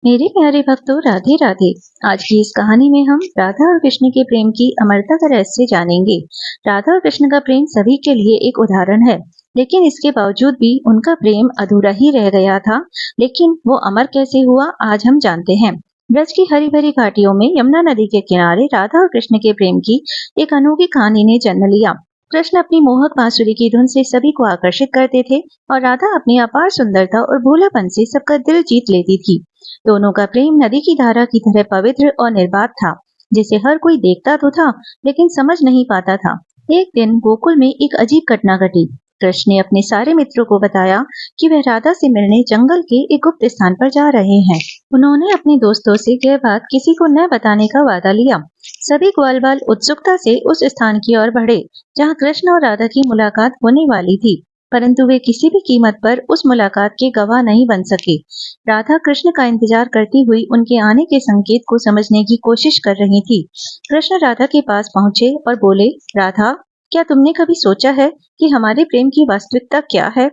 मेरे प्यारे भक्तों, राधे राधे। आज की इस कहानी में हम राधा और कृष्ण के प्रेम की अमरता का रहस्य जानेंगे। राधा और कृष्ण का प्रेम सभी के लिए एक उदाहरण है, लेकिन इसके बावजूद भी उनका प्रेम अधूरा ही रह गया था। लेकिन वो अमर कैसे हुआ, आज हम जानते हैं। ब्रज की हरी भरी घाटियों में यमुना नदी के किनारे राधा और कृष्ण के प्रेम की एक अनोखी कहानी ने जन्म लिया। कृष्ण अपनी मोहक बांसुरी की धुन से सभी को आकर्षित करते थे और राधा अपनी अपार सुंदरता और भोलापन से सबका दिल जीत लेती थी। दोनों का प्रेम नदी की धारा की तरह पवित्र और निर्बाध था, जिसे हर कोई देखता तो था लेकिन समझ नहीं पाता था। एक दिन गोकुल में एक अजीब घटना घटी। कृष्ण ने अपने सारे मित्रों को बताया कि वह राधा से मिलने जंगल के एक गुप्त स्थान पर जा रहे हैं। उन्होंने अपने दोस्तों से यह बात किसी को न बताने का वादा लिया। सभी ग्वालबाल उत्सुकता से उस स्थान की ओर बढ़े जहाँ कृष्ण और राधा की मुलाकात होने वाली थी, परंतु वे किसी भी कीमत पर उस मुलाकात के गवाह नहीं बन सके। राधा कृष्ण का इंतजार करती हुई उनके आने के संकेत को समझने की कोशिश कर रही थी। कृष्ण राधा के पास पहुंचे और बोले, राधा, क्या तुमने कभी सोचा है कि हमारे प्रेम की वास्तविकता क्या है?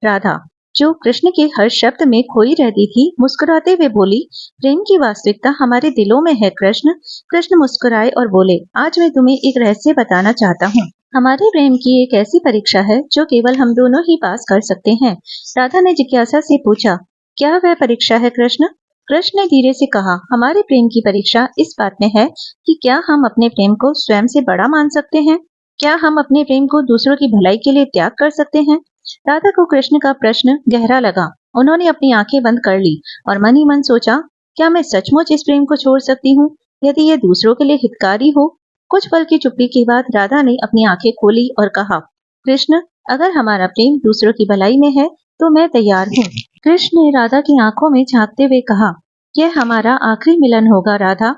राधा, जो कृष्ण के हर शब्द में खोई रहती थी, मुस्कुराते हुए बोली, प्रेम की वास्तविकता हमारे दिलों में है कृष्ण। कृष्ण मुस्कुराए और बोले, आज मैं तुम्हें एक रहस्य बताना चाहता हूँ। हमारे प्रेम की एक ऐसी परीक्षा है जो केवल हम दोनों ही पास कर सकते हैं। राधा ने जिज्ञासा से पूछा, क्या वह परीक्षा है कृष्ण? कृष्ण ने धीरे से कहा, हमारे प्रेम की परीक्षा इस बात में है कि क्या हम अपने प्रेम को स्वयं से बड़ा मान सकते हैं? क्या हम अपने प्रेम को दूसरों की भलाई के लिए त्याग कर सकते हैं? राधा को कृष्ण का प्रश्न गहरा लगा। उन्होंने अपनी आंखें बंद कर ली और मन ही मन सोचा, क्या मैं सचमुच इस प्रेम को छोड़ सकती हूँ यदि ये दूसरों के लिए हितकारी हो? कुछ पल की चुप्पी के बाद राधा ने अपनी आंखें खोली और कहा, कृष्ण, अगर हमारा प्रेम दूसरों की भलाई में है तो मैं तैयार हूँ। कृष्ण ने राधा की आंखों में झांकते हुए कहा, यह हमारा आखिरी मिलन होगा राधा।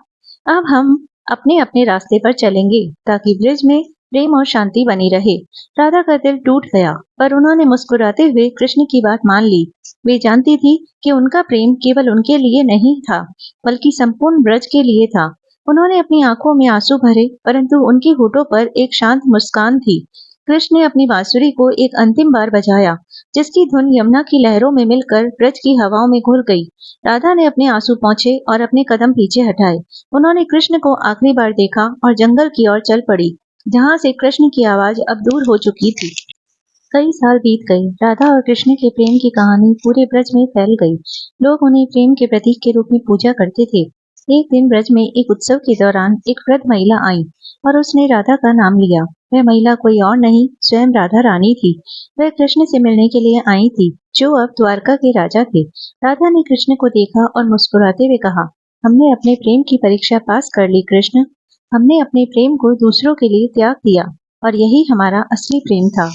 अब हम अपने अपने रास्ते पर चलेंगे ताकि ब्रिज में प्रेम और शांति बनी रहे। राधा का दिल टूट गया, पर उन्होंने मुस्कुराते हुए कृष्ण की बात मान ली। वे जानती थी कि उनका प्रेम केवल उनके लिए नहीं था, बल्कि संपूर्ण ब्रज के लिए था। उन्होंने अपनी आंखों में आंसू भरे, परंतु उनके होठों पर एक शांत मुस्कान थी। कृष्ण ने अपनी बांसुरी को एक अंतिम बार बजाया, जिसकी धुन यमुना की लहरों में मिलकर ब्रज की हवाओं में घुल गई। राधा ने अपने आंसू पोंछे और अपने कदम पीछे हटाए। उन्होंने कृष्ण को आखिरी बार देखा और जंगल की ओर चल पड़ी, जहाँ से कृष्ण की आवाज अब दूर हो चुकी थी। कई साल बीत गए। राधा और कृष्ण के प्रेम की कहानी पूरे ब्रज में फैल गई। लोग उन्हें प्रेम के प्रतीक के रूप में पूजा करते थे। एक दिन ब्रज में एक उत्सव के दौरान एक वृद्ध महिला आई और उसने राधा का नाम लिया। वह महिला कोई और नहीं, स्वयं राधा रानी थी। वह कृष्ण से मिलने के लिए आई थी, जो अब द्वारका के राजा थे। राधा ने कृष्ण को देखा और मुस्कुराते हुए कहा, हमने अपने प्रेम की परीक्षा पास कर ली कृष्ण। हमने अपने प्रेम को दूसरों के लिए त्याग दिया और यही हमारा असली प्रेम था।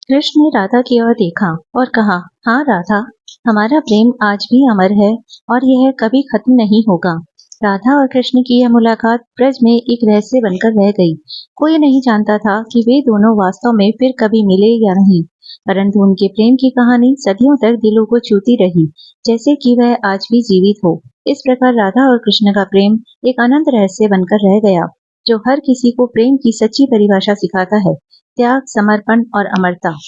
कृष्ण ने राधा की ओर देखा और कहा, हाँ राधा, हमारा प्रेम आज भी अमर है और यह कभी खत्म नहीं होगा। राधा और कृष्ण की यह मुलाकात ब्रज में एक रहस्य बनकर रह गई। कोई नहीं जानता था कि वे दोनों वास्तव में फिर कभी मिले या नहीं, परंतु उनके प्रेम की कहानी सदियों तक दिलों को छूती रही, जैसे कि वह आज भी जीवित हो। इस प्रकार राधा और कृष्ण का प्रेम एक अनंत रहस्य बनकर रह गया, जो हर किसी को प्रेम की सच्ची परिभाषा सिखाता है, त्याग, समर्पण और अमरता।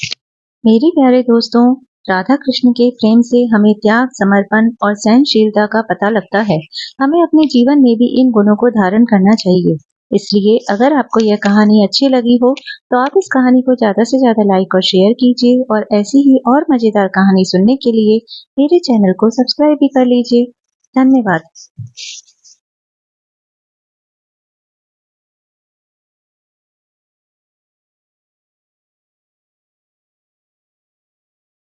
मेरे प्यारे दोस्तों, राधा कृष्ण के प्रेम से हमें त्याग, समर्पण और सहनशीलता का पता लगता है। हमें अपने जीवन में भी इन गुणों को धारण करना चाहिए। इसलिए अगर आपको यह कहानी अच्छी लगी हो तो आप इस कहानी को ज्यादा से ज्यादा लाइक और शेयर कीजिए, और ऐसी ही और मजेदार कहानी सुनने के लिए मेरे चैनल को सब्सक्राइब भी कर लीजिए। धन्यवाद।